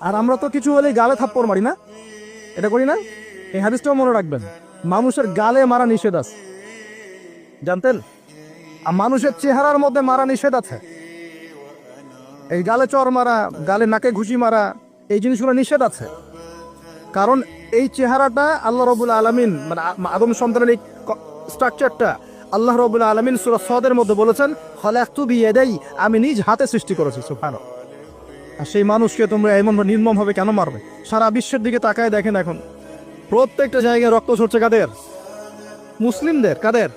আর আমরা তো কিছু হলেই গালে থাপ্পড় মারি না, এটা করি না? এই হাদিসটাও মনে রাখবেন, মানুষের গালে মারা নিষেধ আছে, জানতেন? আর মানুষের চেহারার মধ্যে মারা নিষেধ আছে। এই গালে চর মারা, গালে নাকে ঘুষি মারা, এই জিনিসগুলো নিষেধ আছে। কারণ এই চেহারাটা আল্লাহ রাব্বুল আলামিন, মানে আদম সন্তানের এই স্ট্রাকচারটা আল্লাহ রাব্বুল আলামিন সূরা সাদের মধ্যে বলেছেন, খালাকতু বিয়াদাই, আমি নিজ হাতে সৃষ্টি করেছি। সুবহানাল্লাহ। আর সেই মানুষকে তোমরা এমন নির্মমভাবে কেন মারবে? সারা বিশ্বের দিকে তাকায় দেখেন, এখন প্রত্যেকটা জায়গায় রক্ত ঝরছে কাদের? মুসলিমদের। কাদের?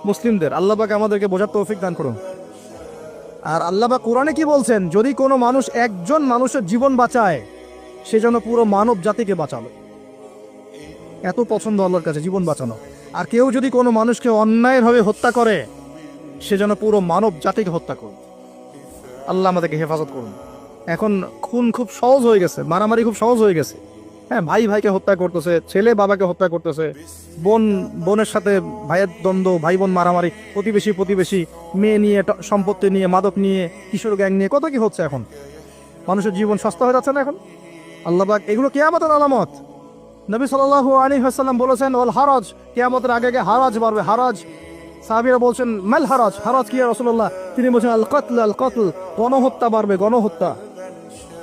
মুসলিমদের। আল্লাহ পাক আমাদেরকে বোঝার তৌফিক দান করুন। আর আল্লাহ পাক কোরআনে কি বলছেন? যদি কোনো মানুষ একজন মানুষের জীবন বাঁচায়, সে যেন পুরো মানব জাতিকে বাঁচালো। এত পছন্দ আল্লাহর কাছে জীবন বাঁচানো। আর কেউ যদি কোনো মানুষকে অন্যায়ভাবে হত্যা করে, সে যেন পুরো মানব জাতিকে হত্যা করে। আল্লাহ আমাদেরকে হেফাজত করুন। এখন খুন খুব সহজ হয়ে গেছে, মারামারি খুব সহজ হয়ে গেছে। হ্যাঁ, ভাই ভাইকে হত্যা করতেছে, ছেলে বাবাকে হত্যা করতেছে, বোন বোনের সাথে ভাইয়ের দ্বন্দ্ব, ভাই বোন মারামারি, প্রতিবেশী মেয়ে নিয়ে, সম্পত্তি নিয়ে, মাদক নিয়ে, কিশোর গ্যাং নিয়ে, কত কি হচ্ছে এখন। মানুষের জীবন সস্তা হয়ে যাচ্ছে না এখন? আল্লাহ পাক এগুলো কিয়ামতের আলামত। নবী সাল্লাল্লাহু আলাইহি ওয়াসাল্লাম বলেছেন, ওয়াল হারাজ, কিয়ামতের আগে আগে হারাজ বাড়বে। হারাজ, সাহাবীরা বলছেন, মাল হারাজ, হারাজ কি ইয়া রাসূলুল্লাহ? তিনি বলছেন, আল কতল, গণহত্যা বাড়বে, গণহত্যা।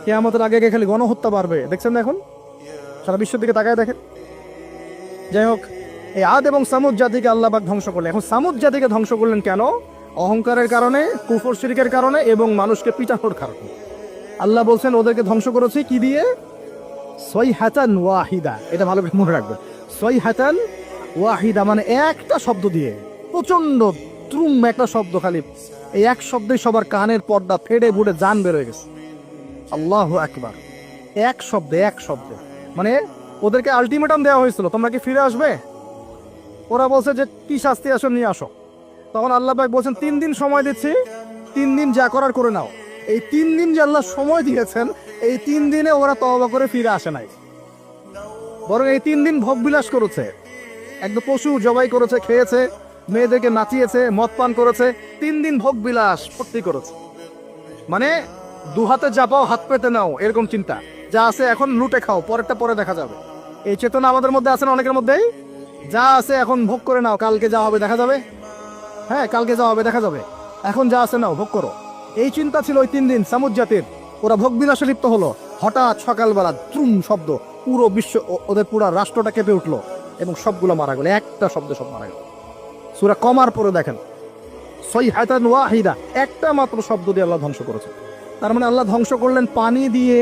কিয়ামতের আগে আগে খালি গণহত্যা বাড়বে। দেখছেন না এখন? সারা বিশ্বের দিকে তাকায় দেখেন। যাই হোক, এই আদ এবং সামুদ জাতিকে আল্লাহ পাক ধ্বংস করলেন। এখন সামুদ জাতিকে ধ্বংস করলেন কেন? অহংকারের কারণে, কুফর শিরকের কারণে এবং মানুষকে পিটানোর কারণে। আল্লাহ বলছেন ওদেরকে ধ্বংস করেছি কি দিয়ে? সয়হাতান ওয়াহিদা। এটা ভালো করে মনে রাখবেন, সয়হাতান ওয়াহিদা মানে একটা শব্দ দিয়ে, প্রচন্ড ত্রুম একটা শব্দ, খালি এই এক শব্দে সবার কানের পর্দা ফেড়ে বুড়ে জান বের হয়ে গেছে। আল্লাহু আকবার। এক শব্দে মানে ওদেরকে আলটিমেটাম দেওয়া হয়েছিল, তোমরা কি ফিরে আসবে? ওরা বলছে যে কি শাস্তি আসো নিয়ে আসো। তখন আল্লাহ পাক বলছেন 3 দিন সময় দিচ্ছি, 3 দিন যা করার করে নাও। এই 3 দিন যে আল্লাহ সময় দিয়েছেন, এই 3 দিনে ওরা তওবা করে ফিরে আসে নাই, বরং এই 3 দিন ভোগবিলাস করেছে, একদম পশু জবাই করেছে, খেয়েছে, মেয়েদেরকে নাচিয়েছে, মদ পান করেছে। 3 দিন ভোগবিলাস ফুর্তি করেছে। মানে 2 হাতে চাপাও হাত পেতে নাও, এরকম চিন্তা। যা আছে এখন লুটে খাও, পরেরটা পরে দেখা যাবে। এই চেতনা আমাদের মধ্যে আছে না অনেকের মধ্যেই? যা আছে এখন ভোগ করে নাও, কালকে যা হবে দেখা যাবে। হ্যাঁ, কালকে যা হবে দেখা যাবে, এখন যা আছে নাও, ভোগ করো। এই চিন্তা ছিল ওই 3 দিন সামুদ জাতির। ওরা ভোগ বিলাসে লিপ্ত হলো। হঠাৎ সকালবেলা ত্রুম শব্দ, পুরো বিশ্ব, ওদের পুরো রাষ্ট্রটা কেঁপে উঠলো এবং সবগুলো মারা গেল। একটা শব্দে সব মারা গেল। সূরা কমার পরে দেখেন, সয়হাতান ওয়াহিদা, একটা মাত্র শব্দ দিয়ে আল্লাহ ধ্বংস করেছে। তার মানে আল্লাহ ধ্বংস করলেন পানি দিয়ে,